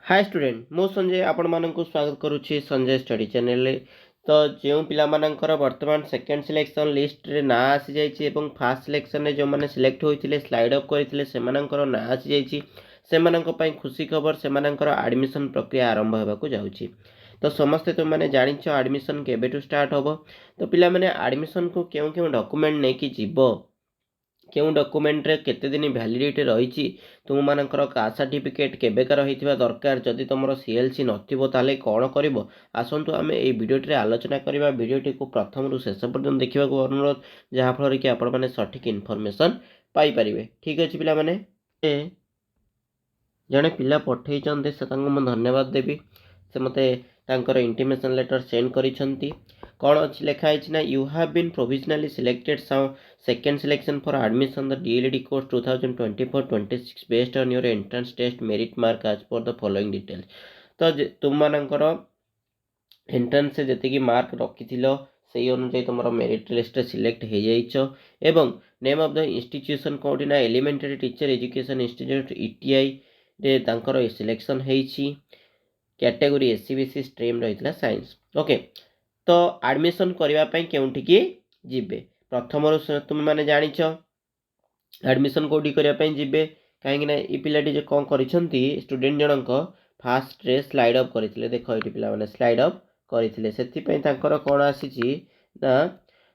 Hi student मो संजय आपण मानक स्वागत करुच्ची संजय स्टडी चैनल तो जो पिला मानकर वर्तमान सेकेंड सिलेक्शन लिस्ट रे ना आसी जाइए फास्ट सिलेक्शन रे जो मैंने सिलेक्ट होते स्लाइड अप करते से ना आसी जाइए खुशी खबर से एडमिशन प्रक्रिया आरंभ होगा जाऊँगी। तो समस्ते तुम मैंने जाच एडमिशन केबेठू स्टार्ट हम तो पिला माने एडमिशन को क्यों क्यों डॉक्यूमेंट नहीं जीव क्यों डॉक्यूमेंट केते दिन वैलिडिटी रही तुम मानकर कास्ट सर्टिफिकेट केबेकार होइथिबा दरकार जदि तुम सीएलसी नथिबो ताले कौन करिवो आसंतु आमे ए वीडियोटी आलोचना करिबा। वीडियोटी को प्रथम रु शेष पर्यंत देखा अनुरोध जहाँ फल कि आपण मैंने सठिक इनफॉरमेशन पाई परिबे। ठीक अच्छे पिला माने जड़े पिला पठे से धन्यवाद देवी से मते तांकर इंटीमेशन लेटर सेंड करिसेंती कौन अच्छी लिखाई ना you have been provisionally selected second selection for admission the DLD course 2024-26 based on your entrance test merit mark as per the following details. तो तुम मानकर एंट्रेंस से जी मार्क रखी से अनुसार तुम मेरिट लिस्ट सिलेक्ट हो जाइए। नेम ऑफ द इंस्टीट्यूशन कौटी ना elementary teacher education institute ETI रे तांकर सिलेक्शन होइछि। कैटेगरी एससीबीसी स्ट्रीम रही साइंस। ओके तो एडमिशन करने केउठिकी जीवे प्रथम तुम मैंने जानिछ एडमिशन कौटी करने जीवे कहीं ये पिलाटी जो कौन कर स्टूडेंट जनक फास्ट रे स्लाइड अप करते देख ये पिला स्लाइड अप करते से कौन आसी ना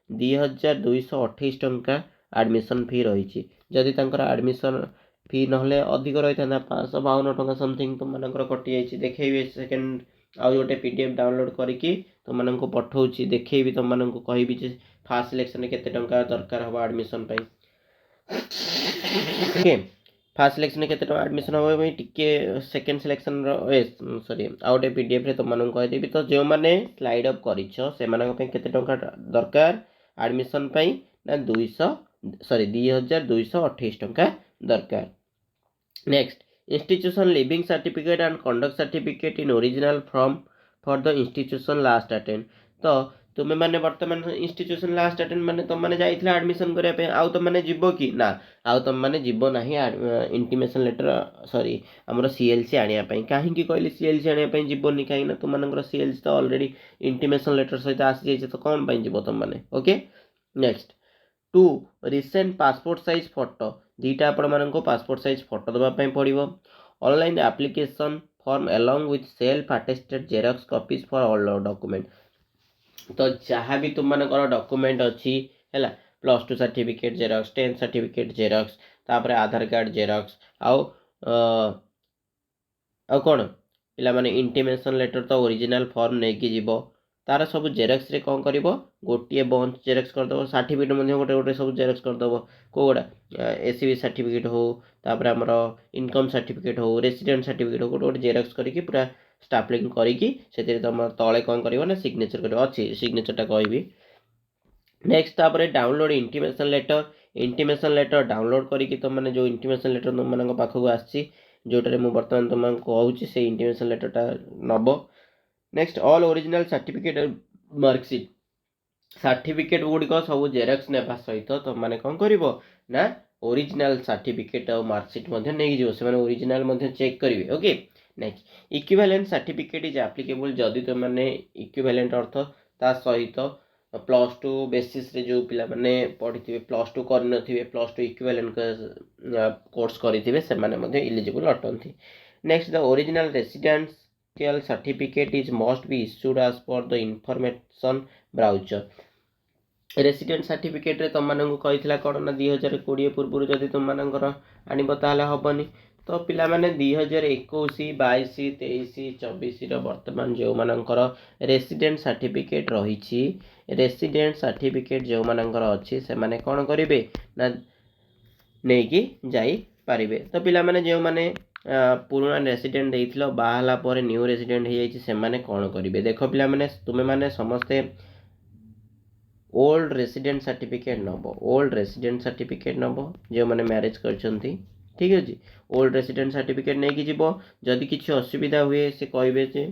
2228 टंका एडमिशन फी रही। जदि एडमिशन फी ना अधिक रही था 552 टंका समथिंग तुम मानकर कटि जाइए देखेबी सेकेंड आउ गोटे पीडीएफ डाउनलोड करके तुम मानक पठाऊँगी देखेबी तुम मानक कहबी फास्ट सिलेक्शन केते टंका दरकार हम एडमिशन पाई। ओके फास्ट सिलेक्शन केते टंका एडमिशन हम टिके सेकेंड सिलेक्शन सॉरी आउ गोटे पीडीएफ रे तुम मानक कहदेवी। तो जो मैंने स्लाइड अप कर केते टंका दरकार एडमिशन पाई ना 2228 टंका दरकार। Next institution leaving certificate and conduct certificate in original from for the institution last attend. तो तुम मैंने वर्तमान इंस्टीट्यूशन लास्ट अटेंड माने तुम मैंने जाइथिला एडमिशन करिया पे आउ तुम मैंने जीवो कि ना आउ तुम मैंने जीवो नाही इंटीमेशन लेटर सॉरी हमर सीएलसी आनिया पई काहे कि कहली सीएलसी आनिया पई जीवोनी काहे ना तुम मानकर सीएलसी तो ऑलरेडी इंटीमेशन लेटर सहित आसी जाइछ तो कोन पई जीवो तुम माने। Okay next 2 recent passport size photo दीटा आपण मानक पासपोर्ट साइज फोटो देवाई पड़ो। Online application form along with self attested xerox copies for all document. तो जहाँ भी तुम मानकर डॉक्यूमेंट अच्छी है +2 certificate xerox 10th certificate xerox तापर आधार कार्ड जेरॉक्स आउ कौन पिला माने इंटीमेशन लेटर तो ओरिजिनल फॉर्म नहीं जीव तार सब जेरॉक्स रे कौन कर गोटे बंच जेरॉक्स करदेव सर्टिफिकेट गोटे गोटे सब जेरॉक्स करदेव कौड़ा एससीबी सर्टिफिकेट हो तापर आमर इनकम सर्टिफिकेट हो रेसिडेंट सर्टिफिकेट हो गोटे गोटे जेरॉक्स करके पूरा स्टापलिंग करके तुम तले कौन कर सिग्नेचर कर अच्छी सिग्नेचरटा कहि। नेक्स्ट तापर डाउनलोड इंटीमेशन लेटर डाउनलोड करके तुम मैंने जो इंटीमेशन लेटर तुम मान पाखक आसी जोटारे मुझे बर्तमान तुमको कहूँ से इंटीमेशन लेटरटा नब। Next all original certificate marksheet certificate गुड़िक सब जेरॉक्स नेबा सहित तुम मैंने कौन कर ना ओरिजिनल सर्टिफिकेट और मार्कशीट नहीं ओरिजिनल चेक करेंगे। Okay next equivalent certificate is applicable जदि तुम मैंने इक्विवेलेंट अर्थ ता सहित +2 बेसिस रे जो पिला माने पढ़ी +2 करनथिबे +2 इक्विवेलेंट कोर्स करिथिबे से माने मध्ये एलिजिबल अटंती। Next the original residential certificate is must be issued as per the information brochure. Resident certificate रे तुम मानक कहिथिला कोन ना 2020 पूर्व जदि तुम मानकर आनिबो ताले हबनी। तो पिला माने 2021 22 23 24 वर्तमान जो मानकर रेसिडेंट सर्टिफिकेट रही रेसिडेंट सर्टिफिकेट जो मानकर अच्छी से माने कौन करेंगे ना नहीं कि जाई पारिबे। तो पिला माने जो माने पुराना रेसिडेंट देइथिलो बाहला पर न्यू रेसिडेंट हो जाइछि से माने कौन करेंगे देख पिला माने तुमे माने समस्ते ओल्ड रेसिडेंट सर्टिफिकेट नब ओल्ड रेसिडेंट सर्टिफिकेट नब जो मैंने मैरेज करछंती ठीक अच्छे ओल्ड रेसिडेंट सर्टिफिकेट नहीं जीव जदि किसी असुविधा हुए से कहे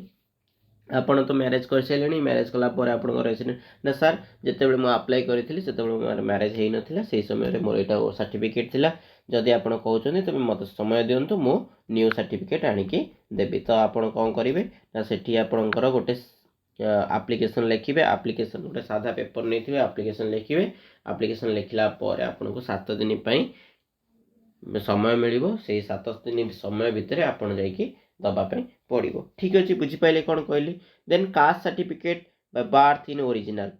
आपण तो मैरेज कर सारे मैरेज कलापर आप रेसिडेंट ना सर जिते मुझे अप्लाई करी से मैरेज हो नाला से समय मोर यहाँ सर्टिफिकेट थिला जदि आपण कहउछन्ती तुम मते समय दियंतु मु न्यू सर्टिफिकेट आनिकी देबी तो आपण कोन करिवे ना सेठी आपणकर गोटे एप्लिकेशन लिखिबे एप्लिकेशन गोटे साधा पेपर नहीं एप्लिकेशन लिखिबे एप्लिकेशन लिखला पर आपनको 7 दिन पई समय मिलिबो से 7 दिन समय भितर आपण जाईकी दबा पे पड़ो ठीक अच्छे बुझीपारे कौन कहली देन कास्ट सर्टिफिकेट बार्थ इन ओरिजिनल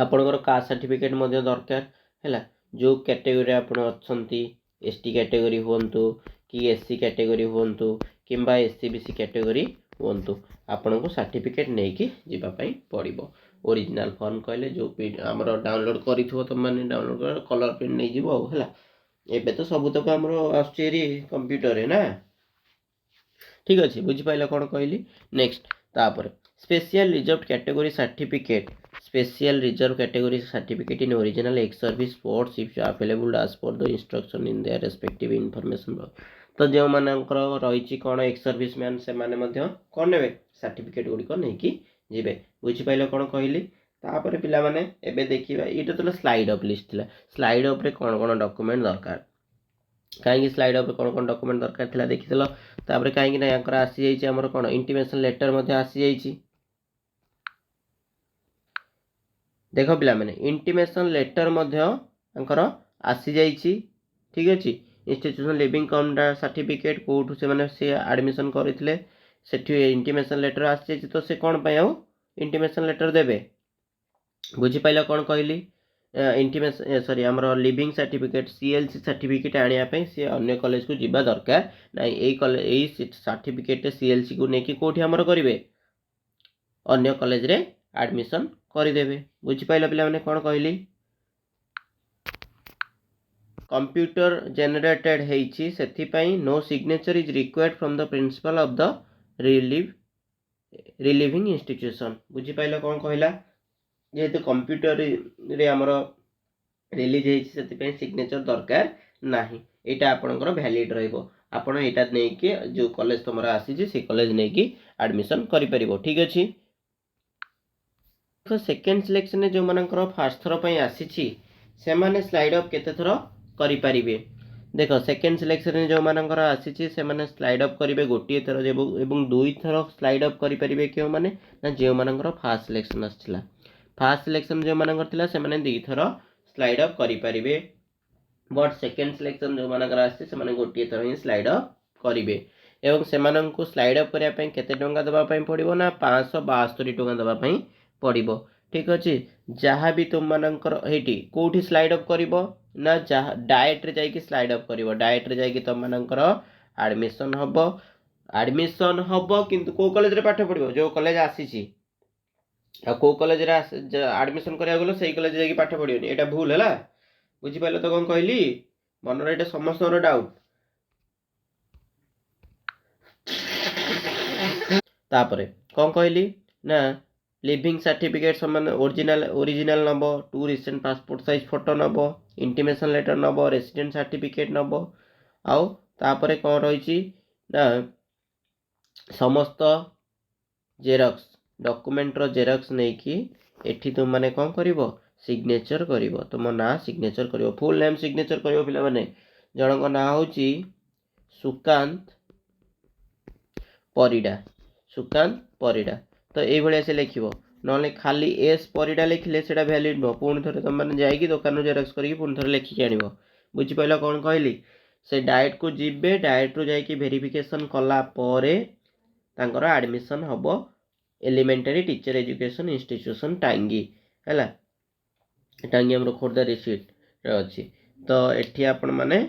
आपणकर कास्ट सर्टिफिकेट दरकार है जो कैटेगरी आप एसटी कैटेगरी हुंतु कि एससी कैटेगरी हुंतु किंबा एससी बीसी कैटेगरी हुंतु आपन को सर्टिफिकेट नहीं जावाई पड़ो ओरिजिनल फॉर्म कहले जो आमर डाउनलोड कर तुम मैंने डाउनलोड कर कलर प्रिंट नहीं जीवो है एबे तो सब तक आमर आसुरी कंप्यूटर ना ठीक अच्छे बुझीपारे कौन कहली नेक्स्ट तापर special reserve category certificate special reserve category certificate in original ex service sports if available as per the instruction in their respective information तो जो मानकर रही कौन एक्स सर्विस मैन से माने कौन ने सर्टिफिकेट गुड़िक नहीं जी बुझीपारे कौन कहली तापर पिला माने एबे देखिबा ये तो स्लाइड अप लिस्ट थिला स्लाइड अप रे कौन कौन डॉक्यूमेंट दरकार कहीं स्लाइड अप कौन कौन डॉक्यूमेंट दरकार थिला देखिदेल तापर कहीं ना यांकर आसी जाइए हमर कौन इंटीमेशन लेटर मध्य आसी जाइए देख पिला माने इंटीमेशन लेटर मध्य अंकर आसी जाइए ठीक अच्छे इंस्टीट्यूशन लिविंग कम सर्टिफिकेट कोठू से माने से एडमिशन करथिले सेठी इंटीमेशन लेटर आसी जाइए तो से कौन पाई आउ इंटीमेशन लेटर देबे बुझी पाइला कौन कहली इंटीमेशन सॉरी हमर लिविंग सर्टिफिकेट सीएलसी सर्टिफिकेट आनिया पे से अन्य कॉलेज को जिबा दरकार ना एई कॉलेज एई सर्टिफिकेट सीएलसी को नेकी कोठी हमर करिवे अन्य कॉलेज रे एडमिशन करदेवे बुझी पाइला पिला माने कौन कहली कंप्यूटर जेनरेटेड हेइची सेथि पई no signature is required from the principal of the relieving institution बुझी पाइला कौन कहला जेहेतु कंप्यूटर रे हमर रिलीज होती सिग्नेचर दरकार नाही एटा आपनकर वैलिड रहइबो आपण एटा नै कि जो कॉलेज तुमरा आसी से कॉलेज नै कि एडमिशन करि परिबो ठीक अछि तो सेकंड सिलेक्शन जो मानकर फर्स्ट थरो पई आसी छी से माने स्लाइड अप केते थरो करि परिबे देखो सेकंड सिलेक्शन जो मानकर आसी छी से माने स्लाइड अप करिवे गोटिए थरो एवं दुई थरो स्लाइड अप करि परिबे केउ माने ना जे मानकर फर्स्ट सिलेक्शन आछिला फर्स्ट सिलेक्शन जो मानकर थिला से माने दुई थरो स्लाइड अप करि परिबे बट सेकंड सिलेक्शन जो मानकर आसी से माने गोटिए थरो ही स्लाइड अप करिवे एवं से माननको स्लाइड अप करिया पई केते टंका दबा पई पड़िबो ना 572 टंका दबा पई पड़िबो ठीक अछि जहाँ भी तुम मानकर हेटी कोठी स्लाइड अप करिवो ना जहाँ डायरेक्ट रे जाई स्लाइड अप करिवो डायरेक्ट रे जाई तुम मानकर एडमिशन हबो किंतु को कॉलेज रे पाठ पढ़िवो जो कॉलेज आसी छी आ को कॉलेज रे एडमिशन करिया गलो सेही कॉलेज जाई पाठ पढ़ियोनी एटा भूल हैला बुझी पाइलो तो कोन कहली मन रे एटा समस्त डाउट तापरे कोन कहली ना लिविंग सर्टिफिकेट समान ओरिजिनल नब 2 रिसेंट पासपोर्ट साइज फोटो नब इंटीमेशन लेटर नब रेसिडेंट सर्टिफिकेट नब आउ तापरे कौन रही ना समस्त जेरक्स डॉक्यूमेंट रो जेरक्स नहीं कि एठी तुम माने कौन करिवो सिग्नेचर करिवो तुम ना सिग्नेचर करिवो फुल नेम सिग्नेचर करिवो पिला माने जनक ना होची सुकांत परिडा तो ये से लिखो ना खाली एस परिडा लिखले सेटा वैलिड नो पुणी थे तुम मैंने जाइए दुकान जेरक्स करके पुणी थे लिखिकी आण बुझीपाल कौन कहली से डायरेक्ट को जीवे डायरेक्ट रू जाइए वेरिफिकेशन कलापर तांकर एडमिशन हम एलिमेंटरी टीचर एजुकेशन इंस्टीट्यूशन टांगी है टांगी आम खोर्धा डिस्ट्रिक्ट अच्छी तो ये आपण मैंने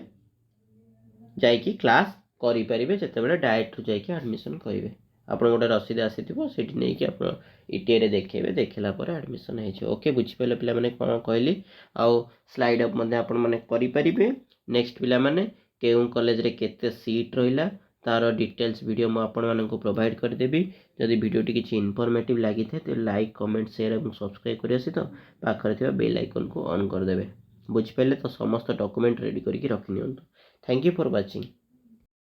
जाइए क्लास करेंगे जिते डायरेक्ट रू जाइए एडमिशन करेंगे आप गोटे रसीद आसी से नहीं कि आप ईटीआई देखेबे देखला एडमिशन हो ओके बुझीपारे पिला माने कौन कहली आउ स्लाइड अप आपण माने करि परिबे नेक्स्ट पिला माने केउ कॉलेज रे केते सीट रहिला तार डिटेल्स वीडियो मु आपण माननको प्रोवाइड कर देबी जदि वीडियोटी किछि इन्फॉर्मेटिव लागि थे तो लाइक कमेंट शेयर और सब्सक्राइब करिया सहित पाखरे थिबा बेल आइकन को ऑन कर देबे बुझिपाले तो समस्त डॉक्यूमेंट रेडी करके रखि नियंतु थैंक यू फॉर वाचिंग।